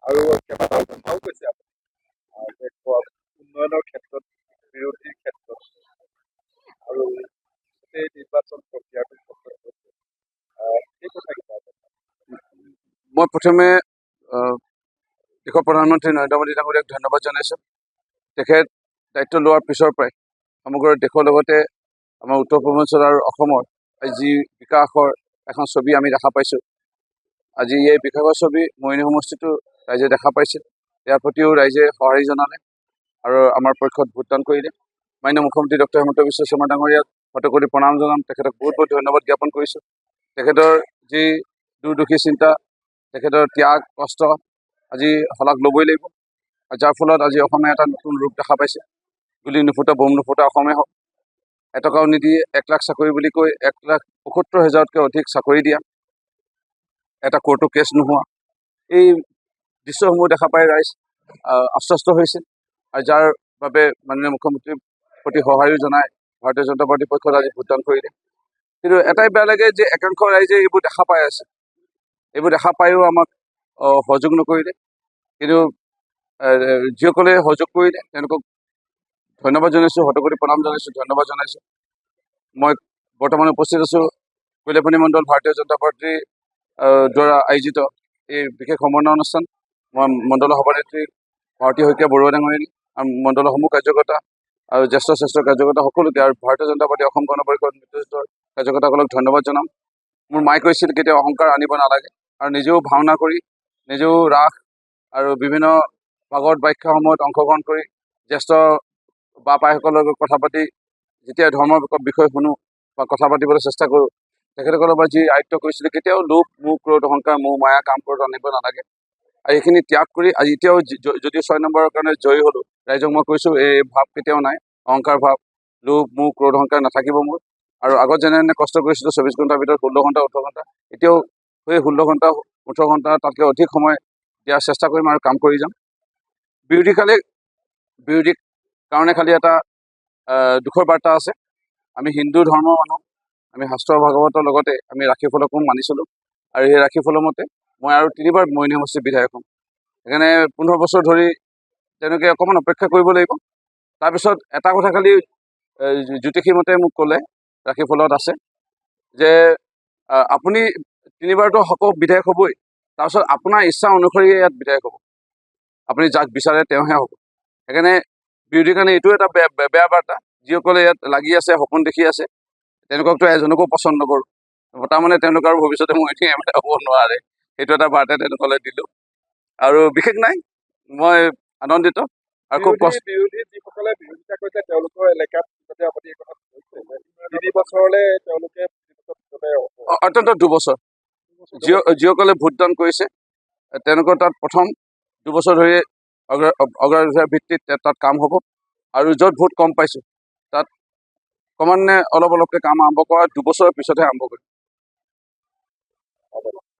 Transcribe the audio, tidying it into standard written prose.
আৰু কেইবাটাও কথাও কৈছে আপুনি যে উন্নয়নৰ ক্ষেত্ৰত বিৰোধীৰ ক্ষেত্ৰত আৰু গোটেই নিৰ্বাচন প্ৰক্ৰিয়াটোৰ ক্ষেত্ৰত কৈছে সেই কথাকেইটা মই প্ৰথমে দেশৰ প্ৰধানমন্ত্ৰী নৰেন্দ্ৰ মোদী ডাঙৰীয়াক ধন্যবাদ জনাইছোঁ। তেখেত দায়িত্ব লোৱাৰ পিছৰ পৰাই সমগ্ৰ দেশৰ লগতে আমাৰ উত্তৰ পূৰ্বাঞ্চল আৰু অসমৰ যি বিকাশৰ এখন ছবি আমি দেখা পাইছোঁ। আজি এই বিকাশৰ ছবি মৰিয়নি সমষ্টিটো ৰাইজে দেখা পাইছিল। ইয়াৰ প্ৰতিও ৰাইজে সঁহাৰি জনালে আৰু আমাৰ পক্ষত ভোটদান কৰিলে। মাননীয় মুখ্যমন্ত্ৰী ডক্টৰ হিমন্ত বিশ্ব শৰ্মা ডাঙৰীয়াক শতকোটি প্ৰণাম জনাম। তেখেতক বহুত বহুত ধন্যবাদ জ্ঞাপন কৰিছোঁ। তেখেতৰ যি দূৰদৰ্শী চিন্তা, তেখেতৰ ত্যাগ কষ্ট আজি শলাগ ল'বই লাগিব। যাৰ ফলত আজি অসমে এটা নতুন ৰূপ দেখা পাইছে। গুলি নুফুটা বম নুফুটা অসমে হওক। এটকাও নিদিয়ে 1 লাখ চাকৰি বুলি কৈ 1,75,000তকৈ অধিক চাকৰি দিয়া, এটা কোৰ্টো কেছ নোহোৱা, এই দৃশ্যসমূহ দেখা পাই ৰাইজ আশ্বস্ত হৈছিল। আৰু যাৰ বাবে মাননীয় মুখ্যমন্ত্ৰীৰ প্ৰতি সঁহাৰিও জনাই ভাৰতীয় জনতা পাৰ্টীৰ পক্ষত আজি ভোটদান কৰিলে। কিন্তু এটাই বেয়া লাগে যে একাংশ ৰাইজে এইবোৰ দেখা পাই আছে। এইবোৰ দেখা পায়ো আমাক সহযোগ নকৰিলে। কিন্তু যিসকলে সহযোগ কৰিলে তেওঁলোকক ধন্যবাদ জনাইছোঁ, শতকোটি প্ৰণাম জনাইছোঁ, ধন্যবাদ জনাইছোঁ। মই বৰ্তমান উপস্থিত আছোঁ কৈলাপনি মণ্ডল ভাৰতীয় জনতা পাৰ্টীৰ দ্বাৰা আয়োজিত এই বিশেষ সম্বৰ্ধনা অনুষ্ঠান। মই মণ্ডলৰ সভানেত্ৰী ভাৰতী শইকীয়া বৰুৱা ডাঙৰীয়ানী আৰু মণ্ডলৰ সমূহ কাৰ্যকৰ্তা আৰু জ্যেষ্ঠ কাৰ্যকৰ্তা সকলোকে আৰু ভাৰতীয় জনতা পাৰ্টী অসম গণ পৰিষদ নেতৃত্বৰ কাৰ্যকৰ্তাসকলক ধন্যবাদ জনাম। মোৰ মায়ে কৈছিল কেতিয়াও অহংকাৰ আনিব নালাগে আৰু নিজেও ভাওনা কৰি, নিজেও ৰাস আৰু বিভিন্ন ভাগৱত ব্যাখ্যাসমূহত অংশগ্ৰহণ কৰি জ্যেষ্ঠ বা পাইসকলৰ লগত কথা পাতি যেতিয়া ধৰ্মৰ বিষয়ে শুনো বা কথা পাতিবলৈ চেষ্টা কৰোঁ, তেখেতসকলৰ পৰা যি আয়ত্ব কৰিছিলোঁ কেতিয়াও লোভ মোহ ক্ৰোধ অহংকাৰ মোহ মায়া কাম ক্ৰোধ আনিব নালাগে। আৰু এইখিনি ত্যাগ কৰি আজি এতিয়াও যদিও 6 নম্বৰৰ কাৰণে জয়ী হ'লোঁ, ৰাইজক মই কৈছোঁ এই ভাৱ কেতিয়াও নাই, অহংকাৰ ভাৱ লোভ মোহ ক্ৰোধ অহংকাৰ নাথাকিব মোৰ। আৰু আগত যেনে কষ্ট কৰিছিলোঁ 24 ঘণ্টাৰ ভিতৰত 16 ঘণ্টা 18 ঘণ্টা, এতিয়াও সেই 16 ঘণ্টা 18 ঘণ্টা তাতকৈ অধিক সময় দিয়াৰ চেষ্টা কৰিম আৰু কাম কৰি যাম। বিৰোধীৰ কাৰণে খালি এটা দুখৰ বাৰ্তা আছে। আমি হিন্দু ধৰ্মৰ মানুহ, আমি শাস্ত্ৰ ভাগৱতৰ লগতে আমি ৰাখি ফলকো মানি চলোঁ আৰু সেই ৰাখি ফলৰ মতে মই আৰু 3বাৰ মৰিয়নি সমষ্টিৰ বিধায়ক হ'ম। সেইকাৰণে 15 বছৰ ধৰি তেওঁলোকে অকণমান অপেক্ষা কৰিব লাগিব। তাৰপিছত এটা কথা খালি জ্যোতিষী মতে মোক ক'লে, ৰাখি ফলত আছে যে আপুনি 3বাৰতো বিধায়ক হ'বই, তাৰপিছত আপোনাৰ ইচ্ছা অনুসৰি ইয়াত বিধায়ক হ'ব, আপুনি যাক বিচাৰে তেওঁহে হ'ব। সেইকাৰণে বিৰোধীৰ কাৰণে এইটো এটা বেয়া বাৰ্তা। যিসকলে ইয়াত লাগি আছে সপোন দেখি আছে তেওঁলোককতো এজনকো পচন্দ নকৰোঁ, তাৰমানে তেওঁলোক আৰু ভৱিষ্যতে মই MLA হ'ব নোৱাৰে, সেইটো এটা বাৰ্তা তেওঁলোকলৈ দিলোঁ। আৰু বিশেষ নাই, মই আনন্দিত আৰু খুব কষ্ট। বিৰোধী যিসকলে বিৰোধিতা কৰিছে তেওঁলোকৰ এলেকাত যাতে আপুনি এই কথা কৈছে যে 3 বছৰলৈ তেওঁলোকে অত্যন্ত 2 বছৰ যিসকলে ভোটদান কৰিছে তেওঁলোকৰ তাত প্ৰথম 2 বছৰ ধৰি অগ্ৰাধিকাৰ ভিত্তিত তাত কাম হ'ব। আৰু য'ত ভোট কম পাইছোঁ তাত ক্ৰমান্বয়ে অলপকৈ কাম আৰম্ভ কৰা 2 বছৰৰ পিছতহে আৰম্ভ কৰিম।